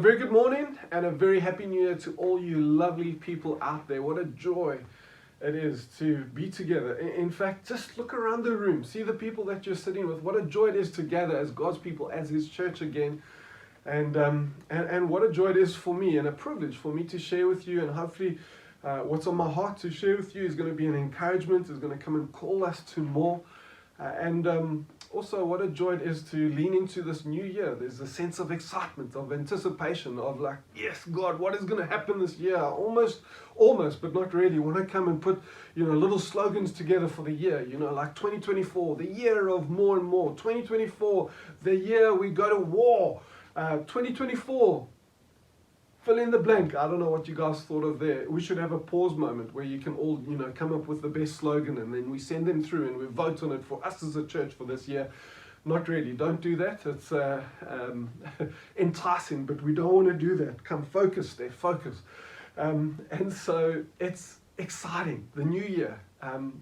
very good morning and a very happy new year to all you lovely people out there. What a joy it is to be together. In fact, just look around the room, see the people that you're sitting with. What a joy it is to gather as God's people, as His church again. And what a joy it is for me and a privilege for me to share with you, and hopefully what's on my heart to share with you is going to be an encouragement, is going to come and call us to more. Also, what a joy it is to lean into this new year. There's a sense of excitement, of anticipation, of like, yes, God, what is going to happen this year? Almost, but not really. Want to come and put, little slogans together for the year, like 2024, the year of more and more. 2024, the year we go to war. 2024, fill in the blank. I don't know what you guys thought of there. We should have a pause moment where you can all, come up with the best slogan, and then we send them through and we vote on it for us as a church for this year. Not really. Don't do that. It's enticing, but we don't want to do that. Come focus there, focus. And so it's exciting. The new year,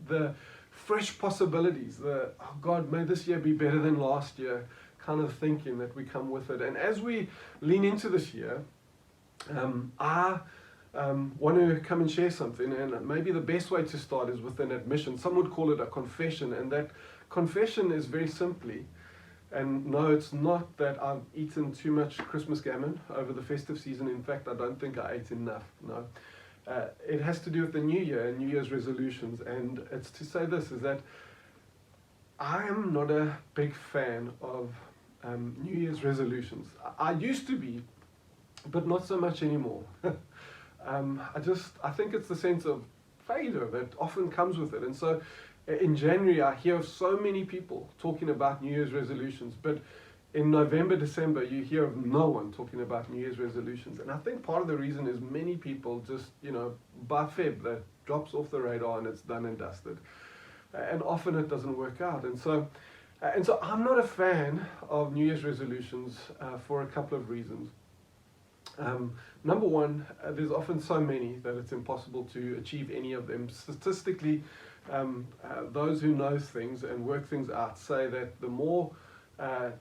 the fresh possibilities, oh God, may this year be better than last year kind of thinking that we come with it. And as we lean into this year, I want to come and share something, and maybe the best way to start is with an admission. Some would call it a confession, and that confession is very simply, and no, it's not that I've eaten too much Christmas gammon over the festive season. In fact, I don't think I ate enough. No, it has to do with the new year and New Year's resolutions, and it's to say this, is that I am not a big fan of New Year's resolutions. I used to be, but not so much anymore. I think it's the sense of failure that often comes with it. And so in January, I hear of so many people talking about New Year's resolutions, but in November, December, you hear of no one talking about New Year's resolutions. And I think part of the reason is many people just, by Feb, that drops off the radar and it's done and dusted. And often it doesn't work out. And so I'm not a fan of New Year's resolutions for a couple of reasons. Number one, there's often so many that it's impossible to achieve any of them. Statistically, those who know things and work things out say that the more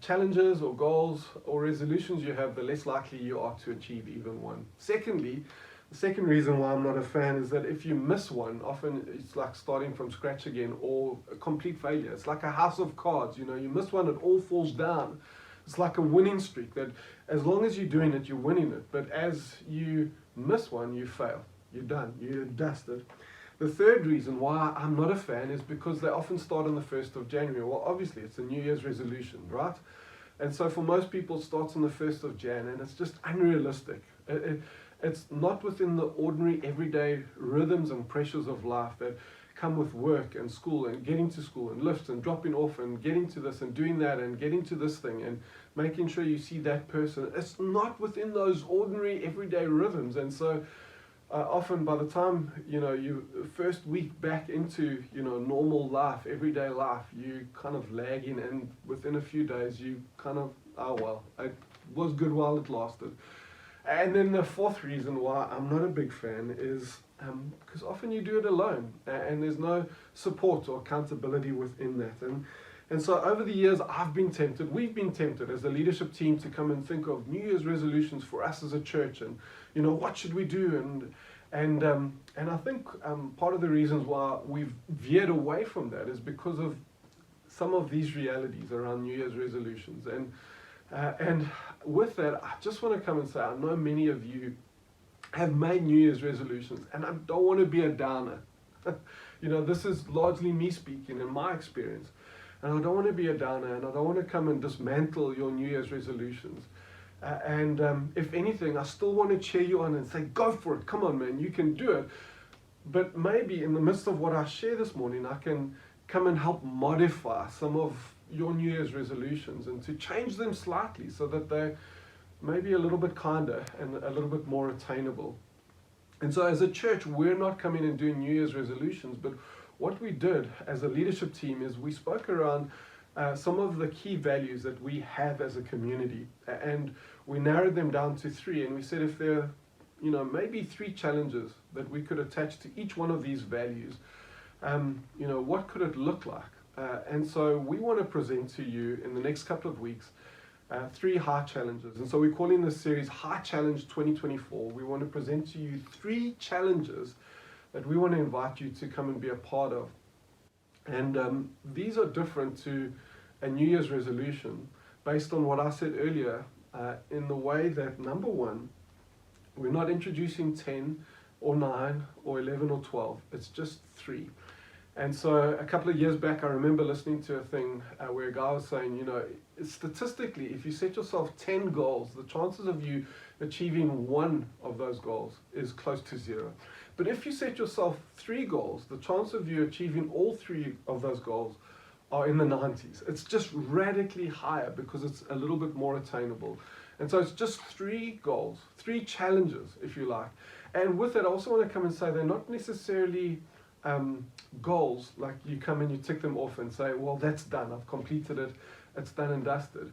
challenges or goals or resolutions you have, the less likely you are to achieve even one. Secondly, the second reason why I'm not a fan is that if you miss one, often it's like starting from scratch again, or a complete failure. It's like a house of cards, you miss one, it all falls down. It's like a winning streak, that as long as you're doing it, you're winning it. But as you miss one, you fail. You're done. You're dusted. The third reason why I'm not a fan is because they often start on the 1st of January. Well, obviously, it's a New Year's resolution, right? And so for most people, it starts on the 1st of Jan, and it's just unrealistic. It's not within the ordinary, everyday rhythms and pressures of life that come with work and school and getting to school and lifts and dropping off and getting to this and doing that and getting to this thing and making sure you see that person. It's not within those ordinary everyday rhythms. And so often by the time you first week back into normal life, everyday life, you kind of lagging, and within a few days you kind of, oh well, it was good while it lasted. And then the fourth reason why I'm not a big fan is because often you do it alone, and there's no support or accountability within that. And so over the years, we've been tempted as a leadership team to come and think of New Year's resolutions for us as a church, and what should we do? And I think part of the reasons why we've veered away from that is because of some of these realities around New Year's resolutions. And with that, I just want to come and say, I know many of you have made New Year's resolutions, and I don't want to be a downer. This is largely me speaking in my experience, and I don't want to be a downer, and I don't want to come and dismantle your New Year's resolutions. If anything, I still want to cheer you on and say, go for it, come on man, you can do it. But maybe in the midst of what I share this morning, I can come and help modify some of your New Year's resolutions and to change them slightly so that they're maybe a little bit kinder and a little bit more attainable. And so as a church, we're not coming and doing New Year's resolutions, but what we did as a leadership team is we spoke around some of the key values that we have as a community, and we narrowed them down to 3, and we said if there are maybe 3 challenges that we could attach to each one of these values, what could it look like? And so we want to present to you in the next couple of weeks three high challenges. And so we're calling this series High Challenge 2024. We want to present to you three challenges that we want to invite you to come and be a part of. And these are different to a New Year's resolution based on what I said earlier, in the way that, number one, we're not introducing 10 or 9 or 11 or 12. It's just three. And so a couple of years back, I remember listening to a thing where a guy was saying, you know, statistically, if you set yourself 10 goals, the chances of you achieving one of those goals is close to zero. But if you set yourself 3 goals, the chance of you achieving all 3 of those goals are in the 90s. It's just radically higher because it's a little bit more attainable. And so it's just 3 goals, 3 challenges, if you like. And with it, I also want to come and say they're not necessarily goals, like you come and you tick them off and say, well, that's done, I've completed it, it's done and dusted.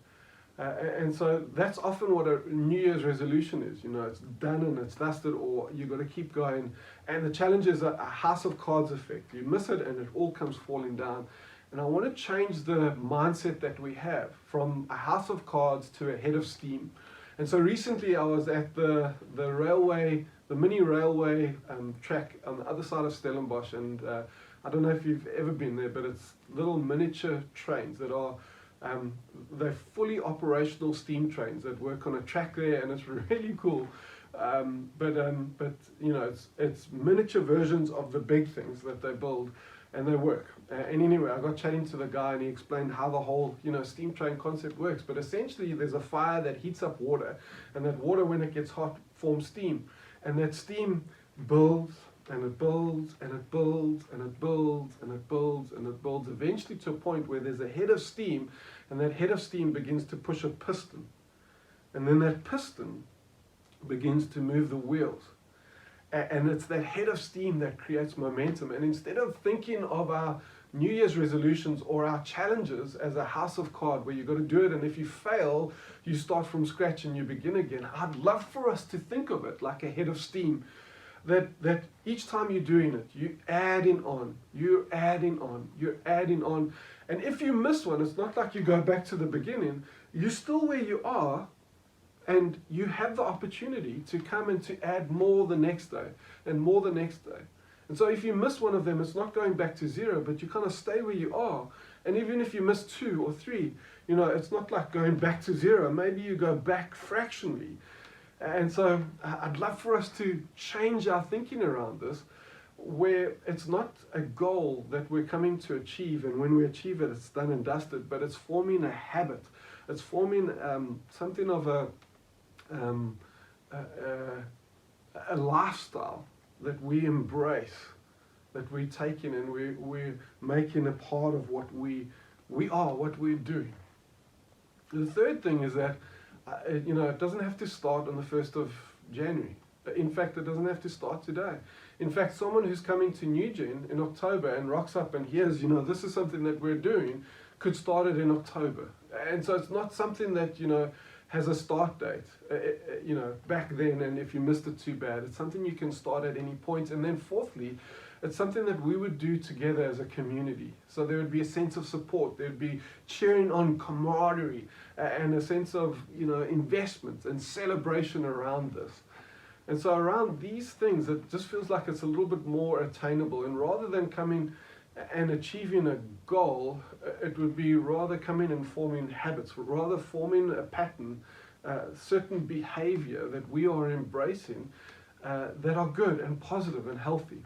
And so that's often what a New Year's resolution is, you know, it's done and it's dusted, or you've got to keep going. And the challenge is a house of cards effect. You miss it and it all comes falling down. And I want to change the mindset that we have from a house of cards to a head of steam. And so recently I was at the railway, the mini railway track on the other side of Stellenbosch, and I don't know if you've ever been there, but it's little miniature trains that are, they're fully operational steam trains that work on a track there, and it's really cool. But you know, it's miniature versions of the big things that they build, and they work. And anyway, I got chatting to the guy, and he explained how the whole, you know, steam train concept works. But essentially, there's a fire that heats up water, and that water, when it gets hot, forms steam. And that steam builds, and it builds, and it builds, and it builds, and it builds, and it builds, eventually to a point where there's a head of steam, and that head of steam begins to push a piston. And then that piston begins to move the wheels. And it's that head of steam that creates momentum. And instead of thinking of our New Year's resolutions or our challenges as a house of cards where you've got to do it, and if you fail, you start from scratch and you begin again, I'd love for us to think of it like a head of steam. That each time you're doing it, you adding on, you're adding on, you're adding on. And if you miss one, it's not like you go back to the beginning. You're still where you are, and you have the opportunity to come and to add more the next day, and more the next day. And so if you miss one of them, it's not going back to zero, but you kind of stay where you are. And even if you miss 2 or 3, you know, it's not like going back to zero. Maybe you go back fractionally. And so I'd love for us to change our thinking around this, where it's not a goal that we're coming to achieve, and when we achieve it, it's done and dusted, but it's forming a habit. It's forming something of a lifestyle that we embrace, that we take in, and we're making a part of what we are, what we're doing. The third thing is that, you know, it doesn't have to start on the 1st of January. In fact, it doesn't have to start today. In fact, someone who's coming to NewGen in October and rocks up and hears, you know, this is something that we're doing, could start it in October. And so it's not something that, you know, has a start date, you know, back then, and if you missed it, too bad. It's something you can start at any point. And then fourthly, it's something that we would do together as a community. So there would be a sense of support, there'd be cheering on, camaraderie, and a sense of, you know, investment and celebration around this. And so around these things, it just feels like it's a little bit more attainable. And rather than coming and achieving a goal, it would be rather coming and forming habits, rather forming a pattern, certain behavior that we are embracing that are good and positive and healthy.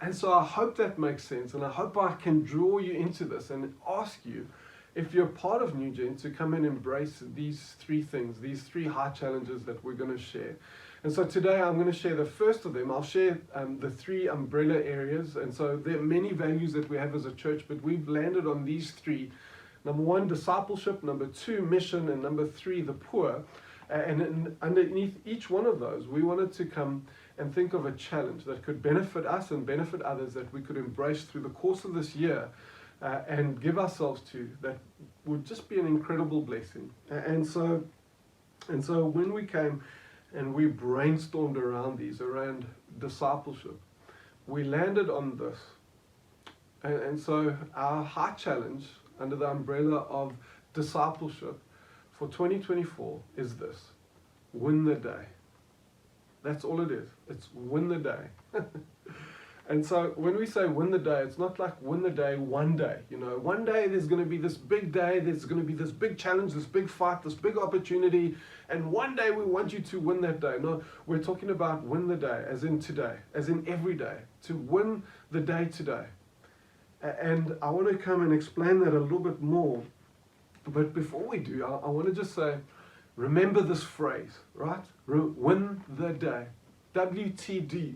And so I hope that makes sense, and I hope I can draw you into this and ask you, if you're part of NewGen, to come and embrace these 3 things, these 3 high challenges that we're going to share. And so today I'm going to share the first of them. I'll share the 3 umbrella areas. And so there are many values that we have as a church, but we've landed on these 3. Number 1, discipleship. Number 2, mission. And number 3, the poor. And underneath each one of those, we wanted to come and think of a challenge that could benefit us and benefit others, that we could embrace through the course of this year and give ourselves to, that would just be an incredible blessing. And so when we came and we brainstormed around around discipleship, we landed on this. And so our high challenge under the umbrella of discipleship for 2024 is this: win the day. That's all it is. It's win the day. And so when we say win the day, it's not like win the day one day. You know, one day there's going to be this big day, there's going to be this big challenge, this big fight, this big opportunity, and one day we want you to win that day. No, we're talking about win the day, as in today, as in every day, to win the day today. And I want to come and explain that a little bit more. But before we do, I want to just say, remember this phrase, right? Win the day. WTD,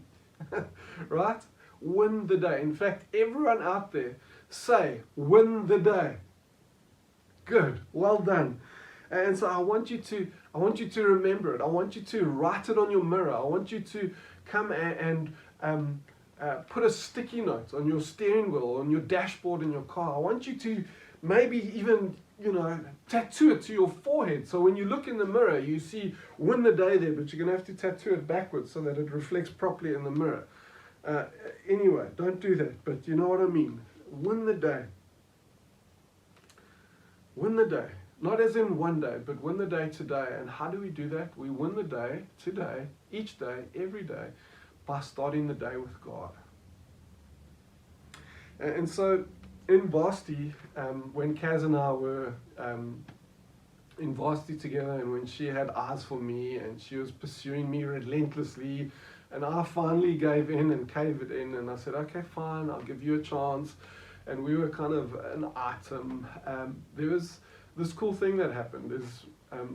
right? Win the day. In fact, everyone out there, say, win the day. Good, well done. And so I want you to remember it. I want you to write it on your mirror. I want you to come and put a sticky note on your steering wheel, on your dashboard in your car. I want you to maybe even, tattoo it to your forehead. So when you look in the mirror, you see win the day there, but you're going to have to tattoo it backwards so that it reflects properly in the mirror. Anyway, don't do that, but you know what I mean. Win the day. Win the day. Not as in one day, but win the day today. And how do we do that? We win the day today, each day, every day, by starting the day with God. And so in varsity, when Kaz and I were in varsity together, and when she had eyes for me and she was pursuing me relentlessly, and I finally gave in and caved in, and I said, okay, fine, I'll give you a chance. And we were kind of an item. There was this cool thing that happened is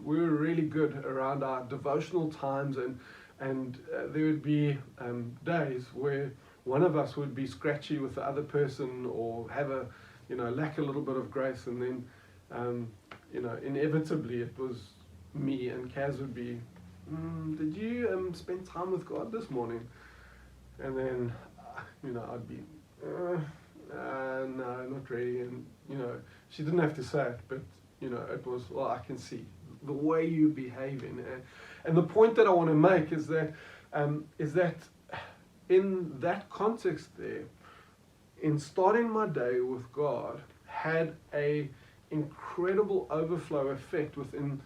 we were really good around our devotional times, and there would be days where one of us would be scratchy with the other person, or have lack a little bit of grace, and then inevitably it was me, and Kaz would be, did you spend time with God this morning? And then I'd be no, not really. And she didn't have to say it, but it was, well, I can see the way you're behaving. And the point that I want to make is that in that context there, in starting my day with God, had a incredible overflow effect within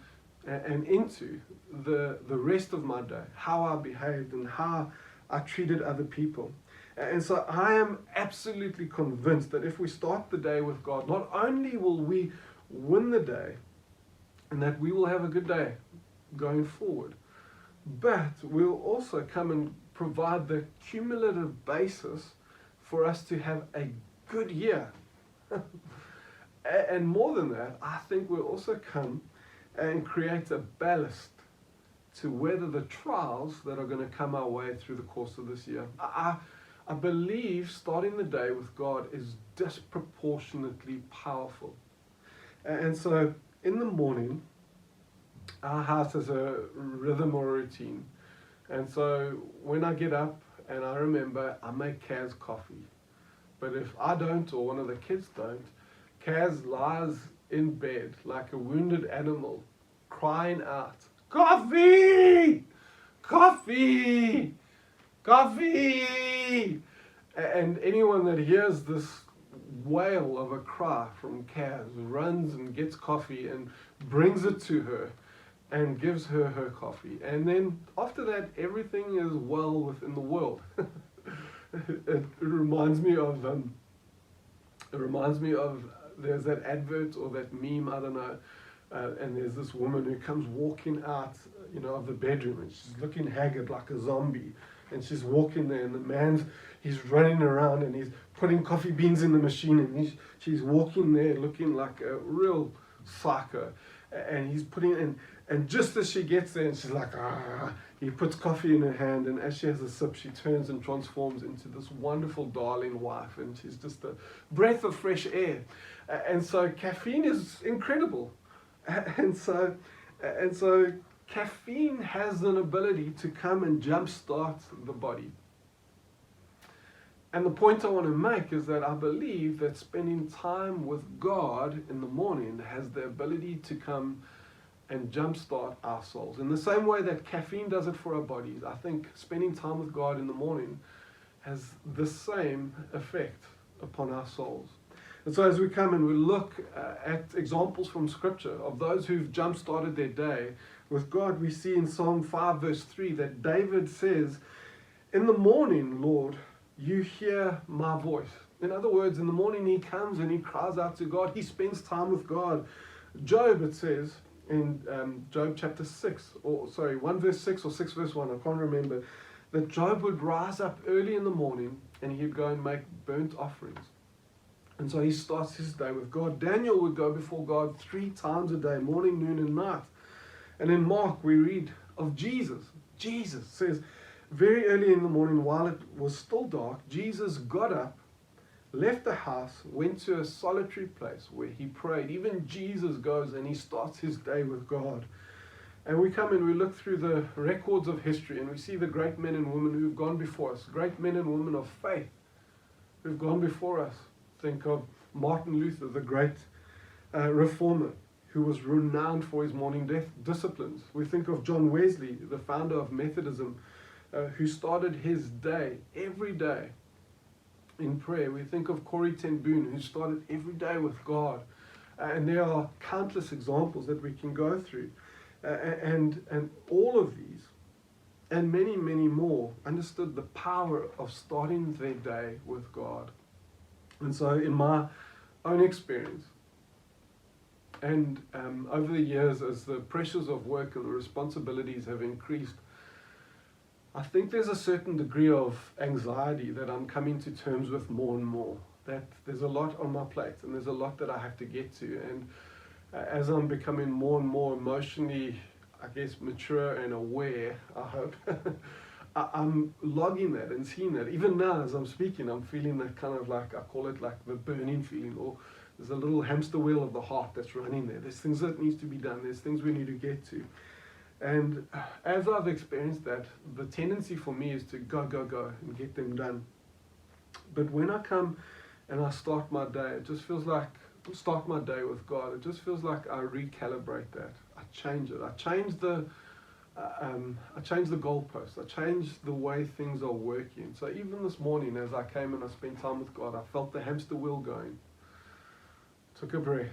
and into the rest of my day, how I behaved and how I treated other people. And so I am absolutely convinced that if we start the day with God, not only will we win the day and that we will have a good day going forward, but we'll also come and provide the cumulative basis for us to have a good year. And more than that, I think we'll also come and create a ballast to weather the trials that are going to come our way through the course of this year. I believe starting the day with God is disproportionately powerful. And so in the morning, our house has a rhythm or routine. And so when I get up and I remember, I make Kaz coffee. But if I don't, or one of the kids don't, Kaz lies in bed like a wounded animal, crying out, "Coffee! Coffee! Coffee!" And anyone that hears this wail of a cry from Kaz runs and gets coffee and brings it to her and gives her her coffee. And then after that, everything is well within the world. It reminds me of there's that advert or that meme, I don't know, and there's this woman who comes walking out, of the bedroom, and she's looking haggard like a zombie, and she's walking there, and the man's, he's running around and he's putting coffee beans in the machine, and she's walking there looking like a real psycho, and he's putting in, and just as she gets there, and she's like, he puts coffee in her hand, and as she has a sip, she turns and transforms into this wonderful, darling wife, and she's just a breath of fresh air. And so caffeine is incredible. And so caffeine has an ability to come and jumpstart the body. And the point I want to make is that I believe that spending time with God in the morning has the ability to come and jumpstart our souls. In the same way that caffeine does it for our bodies, I think spending time with God in the morning has the same effect upon our souls. And so as we come and we look at examples from Scripture of those who've jump-started their day with God, we see in Psalm 5 verse 3 that David says, "In the morning, Lord, you hear my voice." In other words, in the morning he comes and he cries out to God. He spends time with God. Job, it says in Job chapter 1 verse 6 or 6 verse 1, I can't remember, that Job would rise up early in the morning and he'd go and make burnt offerings. And so he starts his day with God. Daniel would go before God 3 times a day, morning, noon, and night. And in Mark, we read of Jesus. Jesus says, very early in the morning, while it was still dark, Jesus got up, left the house, went to a solitary place where he prayed. Even Jesus goes and he starts his day with God. And we come and we look through the records of history and we see the great men and women who've gone before us, great men and women of faith who've gone before us. Think of Martin Luther, the great reformer who was renowned for his morning disciplines. We think of John Wesley, the founder of Methodism, who started his day, every day, in prayer. We think of Corrie ten Boom, who started every day with God. And there are countless examples that we can go through. And all of these, and many, many more, understood the power of starting their day with God. And so in my own experience, and over the years, as the pressures of work and the responsibilities have increased, I think there's a certain degree of anxiety that I'm coming to terms with more and more. That there's a lot on my plate and there's a lot that I have to get to. And as I'm becoming more and more emotionally, I guess, mature and aware, I hope, I'm logging that and seeing that. Even now as I'm speaking, I'm feeling that kind of like, I call it like the burning feeling, or there's a little hamster wheel of the heart that's running there. There's things that needs to be done. There's things we need to get to. And as I've experienced that, the tendency for me is to go and get them done. But when I come and I start my day, it just feels like, start my day with God, it just feels like I recalibrate that. I change it. I change the goalposts. I change the way things are working. So even this morning as I came and I spent time with God, I felt the hamster wheel going. Took a breath.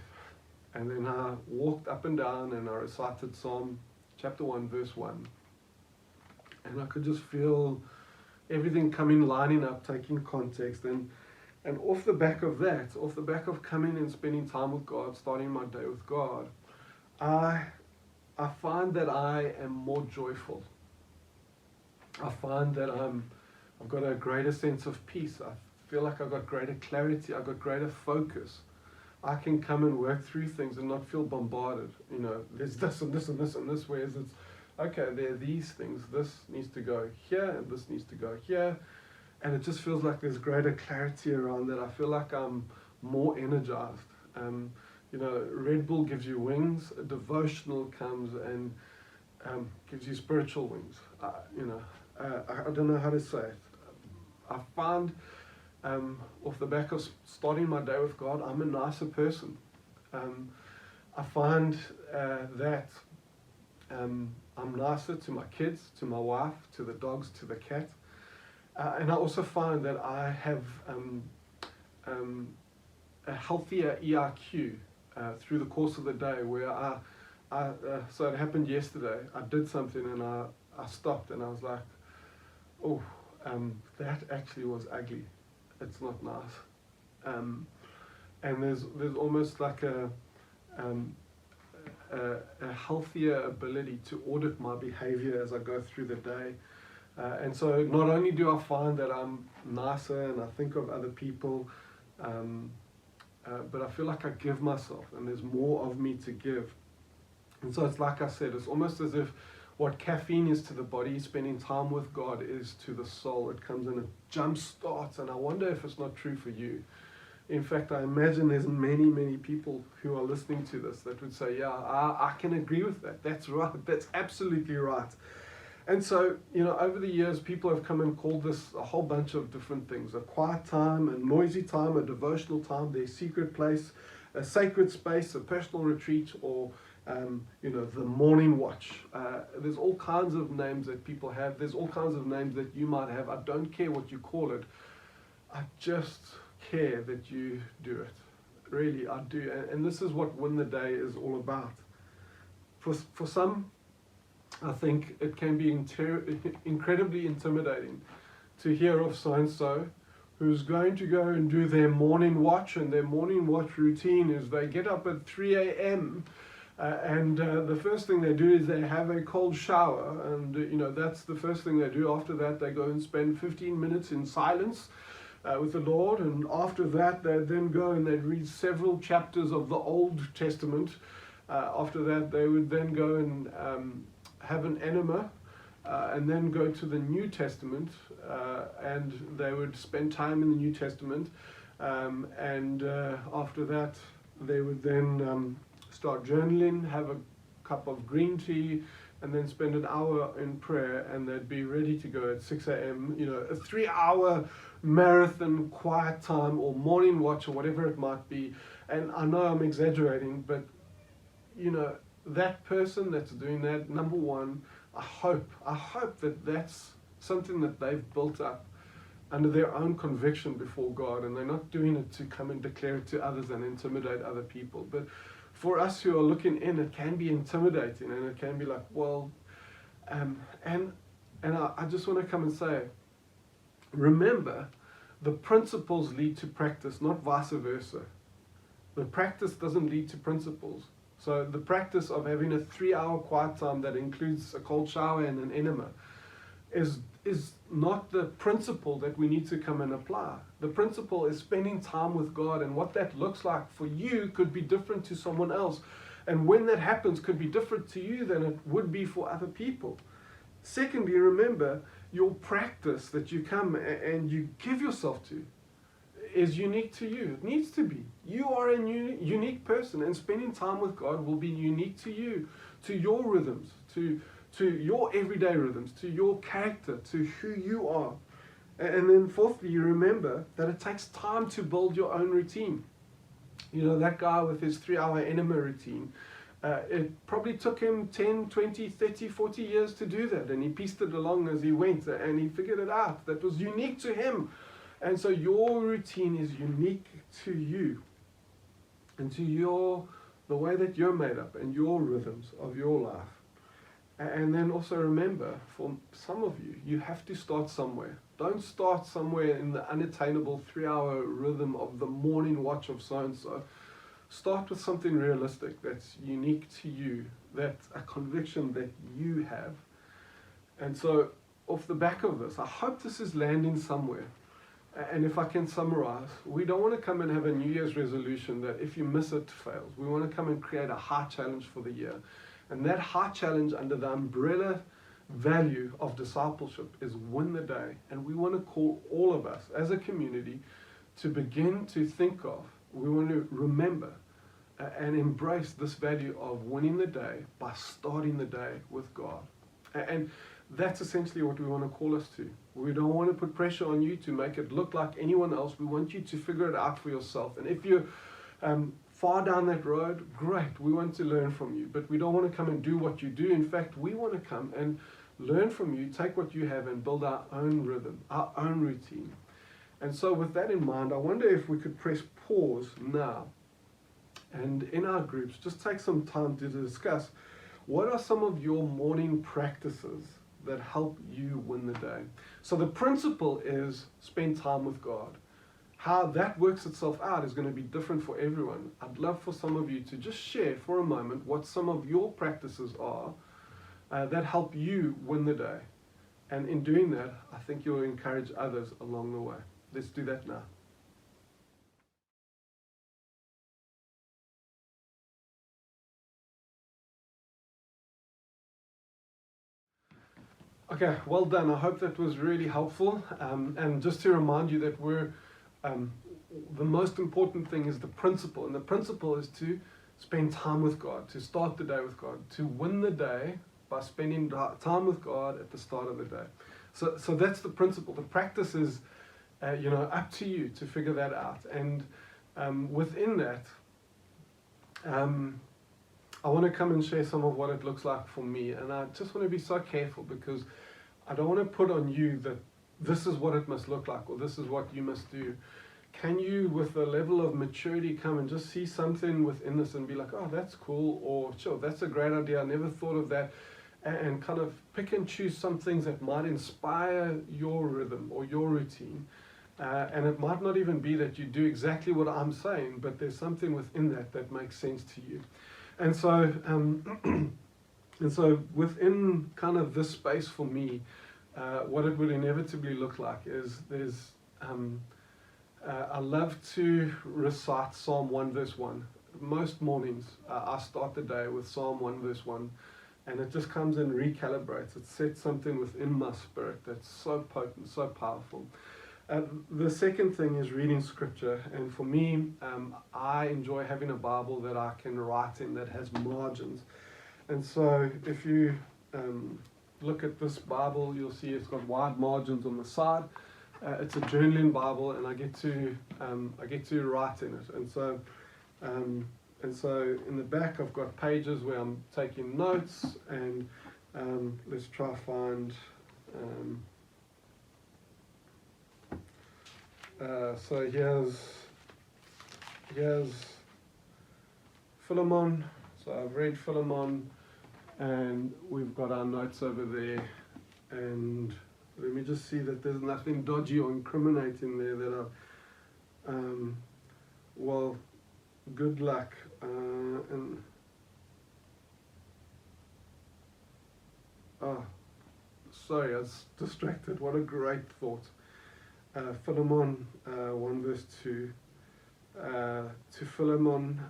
And then I walked up and down and I recited Psalm chapter 1 verse 1. And I could just feel everything coming, lining up, taking context. And off the back of that, off the back of coming and spending time with God, starting my day with God, I find that I am more joyful. I find that I've got a greater sense of peace. I feel like I've got greater clarity. I've got greater focus. I can come and work through things and not feel bombarded. You know, there's this and this and this and this, whereas it's, okay, there are these things. This needs to go here and this needs to go here. And it just feels like there's greater clarity around that. I feel like I'm more energized. You know, Red Bull gives you wings. A devotional comes and gives you spiritual wings. I don't know how to say it. I found off the back of starting my day with God, I'm a nicer person. I find that I'm nicer to my kids, to my wife, to the dogs, to the cat. And I also find that I have a healthier ERQ through the course of the day, where so it happened yesterday. I did something and I stopped and I was like, oh, that actually was ugly. It's not nice. And there's almost like a healthier ability to audit my behavior as I go through the day. And so not only do I find that I'm nicer and I think of other people, but I feel like I give myself and there's more of me to give. And so it's like I said, it's almost as if what caffeine is to the body, spending time with God is to the soul. It comes and it jump starts, and I wonder if it's not true for you. In fact, I imagine there's many, many people who are listening to this that would say, yeah, I can agree with that. That's right. That's absolutely right. And so, you know, over the years, people have come and called this a whole bunch of different things: a quiet time, a noisy time, a devotional time, their secret place, a sacred space, a personal retreat, or the morning watch. There's all kinds of names that people have. There's all kinds of names that you might have. I don't care what you call it. I just care that you do it. really, I do. And this is what Win the Day is all about. For some, I think it can be incredibly intimidating to hear of so-and-so who's going to go and do their morning watch, and their morning watch routine is they get up at 3 a.m. And the first thing they do is they have a cold shower, and that's the first thing they do. After that, they go and spend 15 minutes in silence with the Lord, and after that they then go and they read several chapters of the Old Testament. After that, they would then go and have an enema, and then go to the New Testament, and they would spend time in the New Testament, and after that they would then start journaling, have a cup of green tea, and then spend an hour in prayer, and they'd be ready to go at 6 a.m. A 3-hour marathon quiet time or morning watch or whatever it might be. And I know I'm exaggerating, but that person that's doing that, number one, I hope that that's something that they've built up under their own conviction before God, and they're not doing it to come and declare it to others and intimidate other people. But for us who are looking in, it can be intimidating, and it can be like, well, and I just want to come and say, remember, the principles lead to practice, not vice versa. The practice doesn't lead to principles. So the practice of having a 3-hour quiet time that includes a cold shower and an enema is not the principle that we need to come and apply. The principle is spending time with God, and what that looks like for you could be different to someone else. And when that happens, could be different to you than it would be for other people. Secondly, remember, your practice that you come and you give yourself to is unique to you. It needs to be. You are a unique person, and spending time with God will be unique to you, to your rhythms, to your everyday rhythms, to your character, to who you are. And then fourthly, you remember that it takes time to build your own routine. That guy with his 3-hour enema routine, it probably took him 10, 20, 30, 40 years to do that, and he pieced it along as he went, and he figured it out. That was unique to him. And so your routine is unique to you, and to the way that you're made up, and your rhythms of your life. And then also remember, for some of you, you have to start somewhere. Don't start somewhere in the unattainable 3-hour rhythm of the morning watch of so-and-so. Start with something realistic that's unique to you, that's a conviction that you have. And so, off the back of this, I hope this is landing somewhere. And if I can summarize, we don't want to come and have a New Year's resolution that if you miss it, fails. We want to come and create a high challenge for the year. And that high challenge under the umbrella value of discipleship is Win the Day. And we want to call all of us as a community to begin to think of, we want to remember and embrace this value of winning the day by starting the day with God. And that's essentially what we want to call us to. We don't want to put pressure on you to make it look like anyone else. We want you to figure it out for yourself. And if you're far down that road, great, we want to learn from you. But we don't want to come and do what you do. In fact, we want to come and learn from you, take what you have, and build our own rhythm, our own routine. And so with that in mind, I wonder if we could press pause now, and in our groups, just take some time to discuss what are some of your morning practices that help you win the day. So the principle is spend time with God. How that works itself out is going to be different for everyone. I'd love for some of you to just share for a moment what some of your practices are that help you win the day. And in doing that, I think you'll encourage others along the way. Let's do that now. Okay, well done. I hope that was really helpful. And just to remind you that the most important thing is the principle. And the principle is to spend time with God, to start the day with God, to win the day by spending time with God at the start of the day. So that's the principle. The practice is, up to you to figure that out. And within that, I want to come and share some of what it looks like for me. And I just want to be so careful because I don't want to put on you that this is what it must look like or this is what you must do. can you, with a level of maturity, come and just see something within this and be like, oh, that's cool, or sure, that's a great idea, I never thought of that, and kind of pick and choose some things that might inspire your rhythm or your routine. And it might not even be that you do exactly what I'm saying, but there's something within that that makes sense to you. And so, and so within kind of this space for me, what it would inevitably look like is I love to recite Psalm 1 verse 1. Most mornings I start the day with Psalm 1 verse 1, and it just comes and recalibrates. It sets something within my spirit that's so potent, so powerful. The second thing is reading scripture, and for me, I enjoy having a Bible that I can write in that has margins. And so if you look at this Bible, you'll see it's got wide margins on the side. It's a journaling Bible, and I get to write in it. And so in the back I've got pages where I'm taking notes, and let's try find. So here's Philemon. So I've read Philemon, and we've got our notes over there. And let me just see that there's nothing dodgy or incriminating there that well, good luck. Sorry, I was distracted. What a great thought. Philemon 1 verse 2, to Philemon,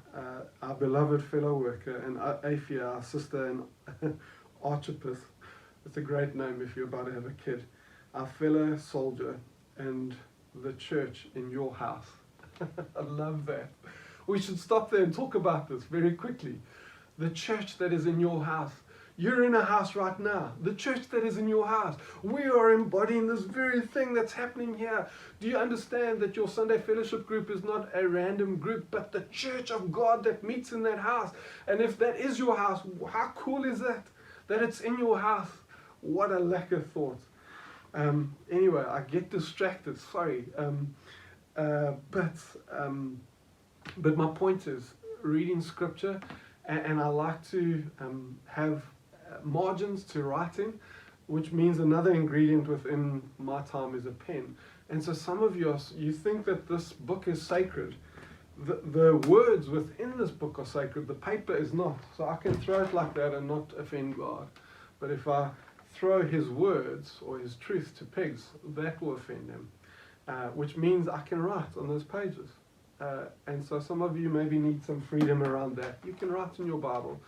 our beloved fellow worker, and Aphia, our sister, and Archippus, it's a great name if you're about to have a kid, our fellow soldier, and the church in your house. I love that. We should stop there and talk about this very quickly. The church that is in your house. You're in a house right now. The church that is in your house. We are embodying this very thing that's happening here. Do you understand that your Sunday fellowship group is not a random group, but the church of God that meets in that house? And if that is your house, how cool is that? That it's in your house. What a lack of thought. Anyway, I get distracted. Sorry. But my point is reading scripture, and I like to have margins to writing, which means another ingredient within my time is a pen. And so some of you think that this book is sacred. The words within this book are sacred, the paper is not. So I can throw it like that and not offend God. But if I throw his words or his truth to pigs, that will offend him, which means I can write on those pages. And so some of you maybe need some freedom around that. You can write in your Bible.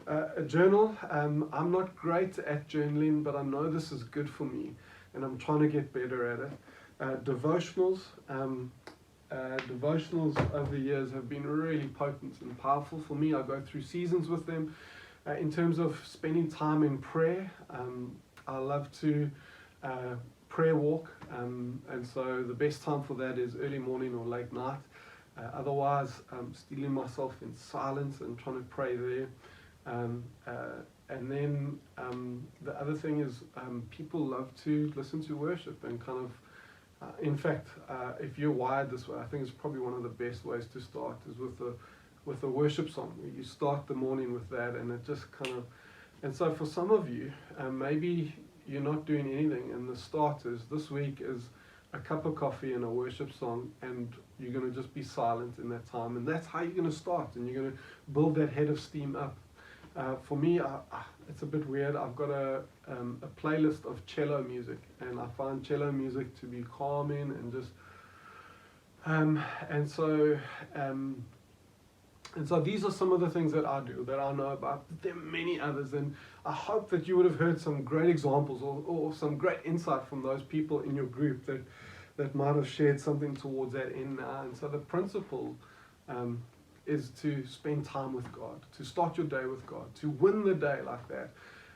A journal, I'm not great at journaling, but I know this is good for me, and I'm trying to get better at it. Devotionals over the years have been really potent and powerful for me. I go through seasons with them. In terms of spending time in prayer, I love to prayer walk, and so the best time for that is early morning or late night. Otherwise, stealing myself in silence and trying to pray there. And then the other thing is people love to listen to worship and kind of, in fact, if you're wired this way, I think it's probably one of the best ways to start is with a worship song. You start the morning with that, and it just kind of, and so for some of you, maybe you're not doing anything, and the start is this week is a cup of coffee and a worship song, and you're going to just be silent in that time, and that's how you're going to start, and you're going to build that head of steam up. For me, it's a bit weird. I've got a playlist of cello music, and I find cello music to be calming and just, and so these are some of the things that I do, that I know about. There are many others, and I hope that you would have heard some great examples or some great insight from those people in your group that might have shared something towards that end now. And so the principle is to spend time with God, to start your day with God, to win the day like that.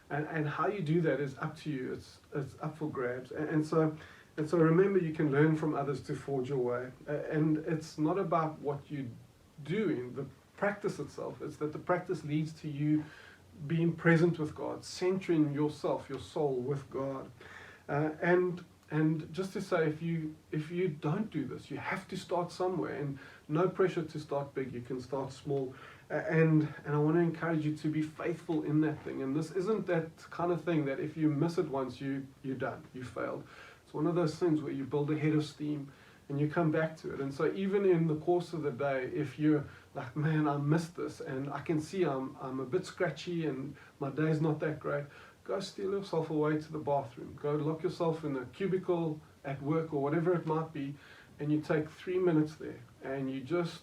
And how you do that is up to you. It's up for grabs. And so remember, you can learn from others to forge your way. And it's not about what you do in the practice itself. It's that the practice leads to you being present with God, centering yourself, your soul with God. And And just to say, if you don't do this, you have to start somewhere, and no pressure to start big. You can start small, and I want to encourage you to be faithful in that thing. And this isn't that kind of thing that if you miss it once, you're done, you failed. It's one of those things where you build a head of steam and you come back to it. And so even in the course of the day, if you're like, man, I missed this, and I can see I'm a bit scratchy and my day's not that great, go steal yourself away to the bathroom. Go lock yourself in a cubicle at work or whatever it might be, and you take 3 minutes there, and you just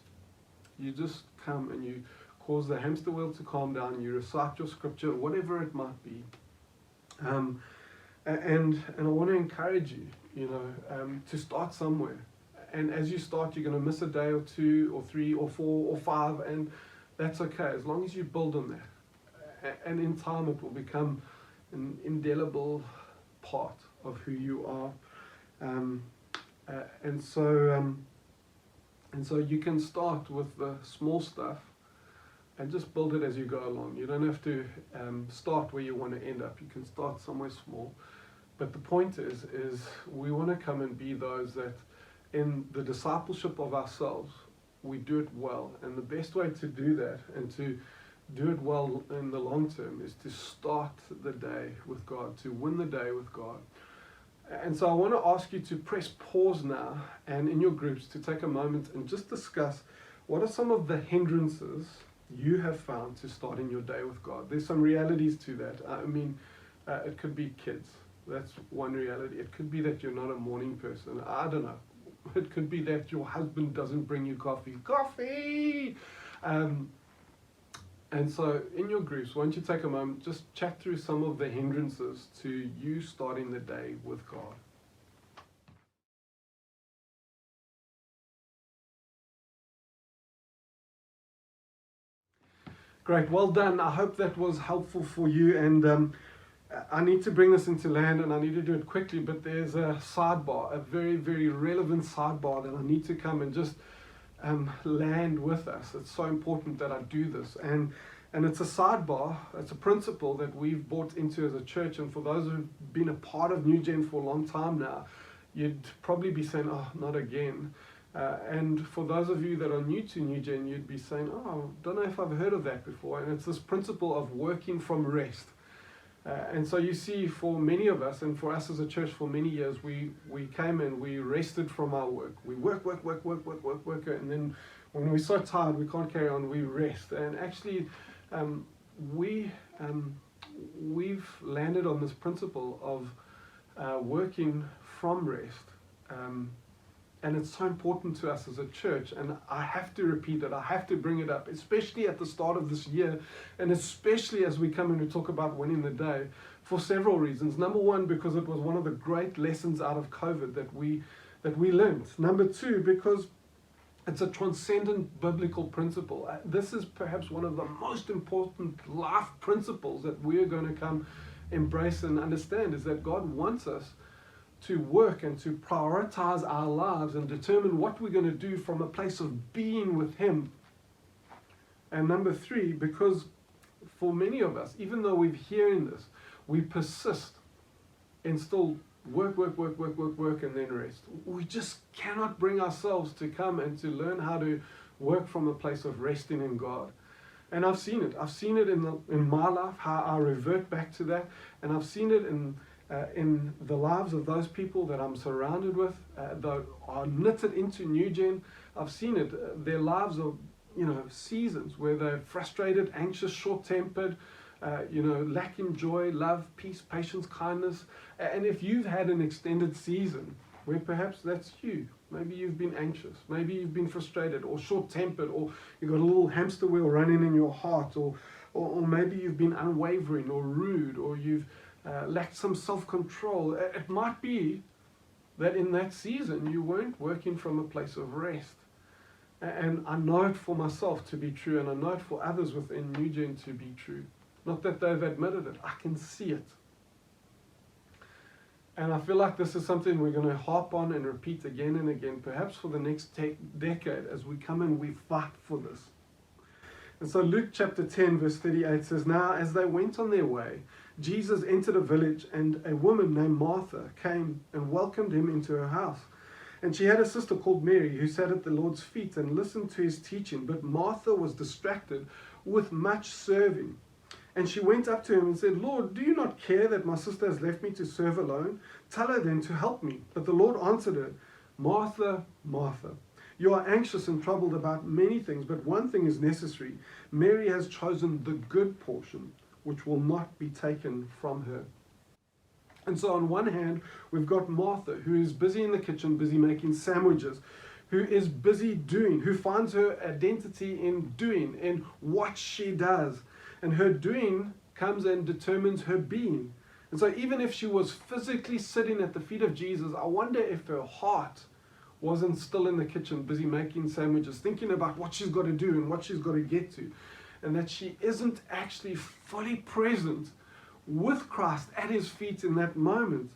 come and you cause the hamster wheel to calm down. You recite your scripture, whatever it might be. And I want to encourage you, to start somewhere. And as you start, you're going to miss a day or 2 or 3 or 4 or 5, and that's okay, as long as you build on that. And in time, it will become an indelible part of who you are. And so you can start with the small stuff and just build it as you go along. You don't have to start where you want to end up. You can start somewhere small. But the point is we want to come and be those that in the discipleship of ourselves, we do it well. And the best way to do that and to do it well in the long term is to start the day with God, to win the day with God. And so I want to ask you to press pause now and in your groups to take a moment and just discuss what are some of the hindrances you have found to starting your day with God. There's some realities to that. It could be kids. That's one reality. It could be that you're not a morning person. I don't know. It could be that your husband doesn't bring you coffee. And so in your groups, why don't you take a moment, just chat through some of the hindrances to you starting the day with God. Great, well done. I hope that was helpful for you. And I need to bring this into land, and I need to do it quickly, but there's a sidebar, a very, very relevant sidebar that I need to come and just land with us. It's so important that I do this. And it's a sidebar, it's a principle that we've bought into as a church. And for those who've been a part of New Gen for a long time now, you'd probably be saying, oh, not again. And for those of you that are new to New Gen, you'd be saying, oh, I don't know if I've heard of that before. And it's this principle of working from rest. And so you see, for many of us, and for us as a church for many years, we came and we rested from our work. We work, and then when we're so tired we can't carry on, we rest. And actually, we've landed on this principle of working from rest. And it's so important to us as a church, and I have to repeat it, I have to bring it up, especially at the start of this year, and especially as we come in to talk about winning the day, for several reasons. Number one, because it was one of the great lessons out of COVID that we learned. Number two, because it's a transcendent biblical principle. This is perhaps one of the most important life principles that we are going to come embrace and understand, is that God wants us to work and to prioritize our lives and determine what we're going to do from a place of being with Him. And number three, because for many of us, even though we're hearing this, we persist in still work, and then rest. We just cannot bring ourselves to come and to learn how to work from a place of resting in God. And I've seen it. I've seen it in my life, how I revert back to that. And I've seen it in the lives of those people that I'm surrounded with, that are knitted into New Gen. I've seen it. Their lives are, seasons where they're frustrated, anxious, short-tempered, lacking joy, love, peace, patience, kindness. And if you've had an extended season where perhaps that's you, maybe you've been anxious, maybe you've been frustrated or short-tempered, or you've got a little hamster wheel running in your heart, or maybe you've been unwavering or rude, or you've lacked some self-control. It might be that in that season you weren't working from a place of rest. And I know it for myself to be true, and I know it for others within New Gen to be true. Not that they've admitted it, I can see it. And I feel like this is something we're going to harp on and repeat again and again, perhaps for the next decade, as we come and we fight for this. And so Luke chapter 10 verse 38 says, "Now as they went on their way, Jesus entered a village, and a woman named Martha came and welcomed him into her house. And she had a sister called Mary who sat at the Lord's feet and listened to his teaching. But Martha was distracted with much serving. And she went up to him and said, Lord, do you not care that my sister has left me to serve alone? Tell her then to help me. But the Lord answered her, Martha, Martha, you are anxious and troubled about many things, but one thing is necessary. Mary has chosen the good portion, which will not be taken from her. And so on one hand, we've got Martha, who is busy in the kitchen, busy making sandwiches, who is busy doing, who finds her identity in doing, in what she does. And her doing comes and determines her being. And so even if she was physically sitting at the feet of Jesus, I wonder if her heart wasn't still in the kitchen, busy making sandwiches, thinking about what she's got to do and what she's got to get to. And that she isn't actually fully present with Christ at his feet in that moment.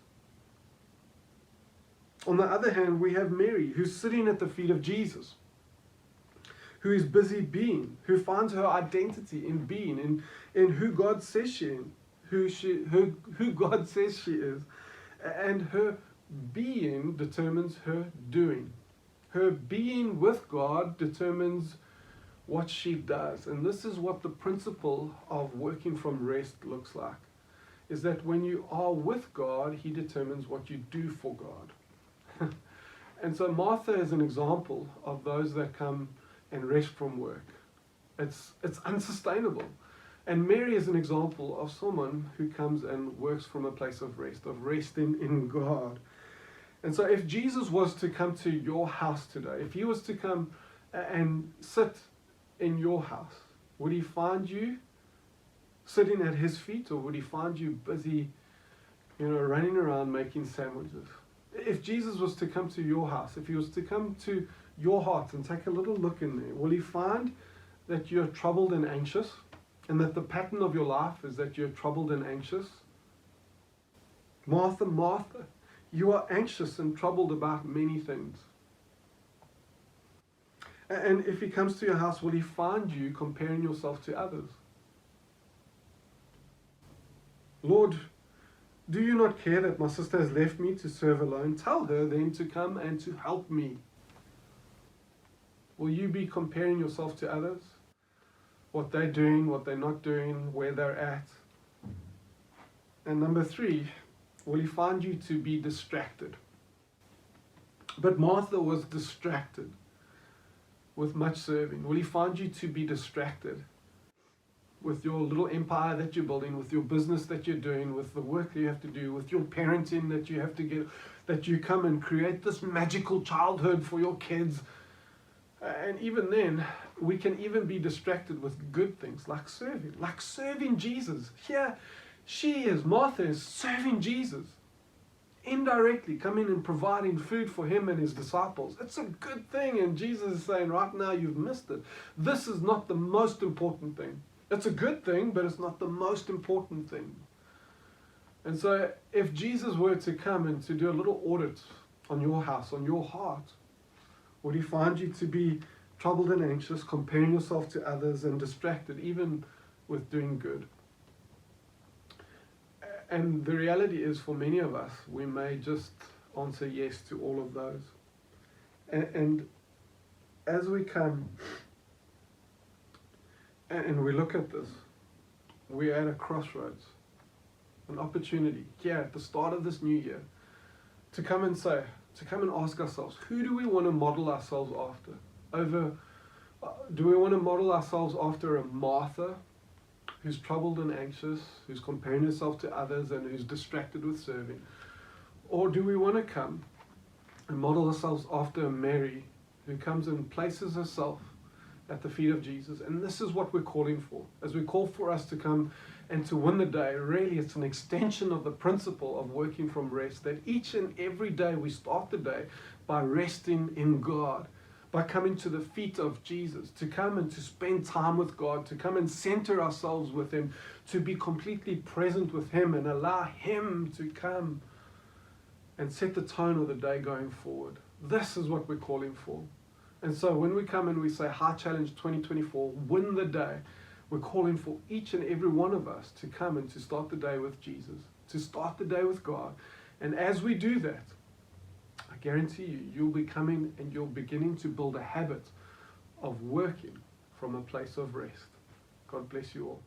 On the other hand, we have Mary, who's sitting at the feet of Jesus, who is busy being, who finds her identity in being, in who God says she is, who God says she is, and her being determines her doing. Her being with God determines what she does. And this is what the principle of working from rest looks like, is that when you are with God, he determines what you do for God. And so Martha is an example of those that come and rest from work. It's unsustainable. And Mary is an example of someone who comes and works from a place of rest, of resting in God. And so if Jesus was to come to your house today, if he was to come and sit in your house, would he find you sitting at his feet, or would he find you busy, running around making sandwiches? If Jesus was to come to your house, if he was to come to your heart and take a little look in there, will he find that you're troubled and anxious, and that the pattern of your life is that you're troubled and anxious? Martha, Martha, you are anxious and troubled about many things. And if he comes to your house, will he find you comparing yourself to others? Lord, do you not care that my sister has left me to serve alone? Tell her then to come and to help me. Will you be comparing yourself to others? What they're doing, what they're not doing, where they're at? And number 3, will he find you to be distracted? But Martha was distracted with much serving. Will he find you to be distracted with your little empire that you're building, with your business that you're doing, with the work that you have to do, with your parenting that you have to get, that you come and create this magical childhood for your kids? And even then, we can even be distracted with good things like serving Jesus. Here, Martha is serving Jesus, indirectly coming and providing food for him and his disciples. It's a good thing, and Jesus is saying, right now you've missed it. This is not the most important thing. It's a good thing, but it's not the most important thing. And so if Jesus were to come and to do a little audit on your house, on your heart, would he find you to be troubled and anxious, comparing yourself to others, and distracted, even with doing good? And the reality is, for many of us, we may just answer yes to all of those. And as we come and we look at this, we're at a crossroads, an opportunity here at the start of this new year to come and ask ourselves, who do we want to model ourselves after? Do we want to model ourselves after a Martha who's troubled and anxious, who's comparing herself to others, and who's distracted with serving? Or do we want to come and model ourselves after a Mary who comes and places herself at the feet of Jesus? And this is what we're calling for. As we call for us to come and to win the day, really it's an extension of the principle of working from rest, that each and every day we start the day by resting in God, by coming to the feet of Jesus, to come and to spend time with God, to come and center ourselves with him, to be completely present with him and allow him to come and set the tone of the day going forward. This is what we're calling for. And so when we come and we say, High Challenge 2024, win the day, We're calling for each and every one of us to come and to start the day with Jesus, to start the day with God. And as we do that, I guarantee you, you'll be coming and you're beginning to build a habit of working from a place of rest. God bless you all.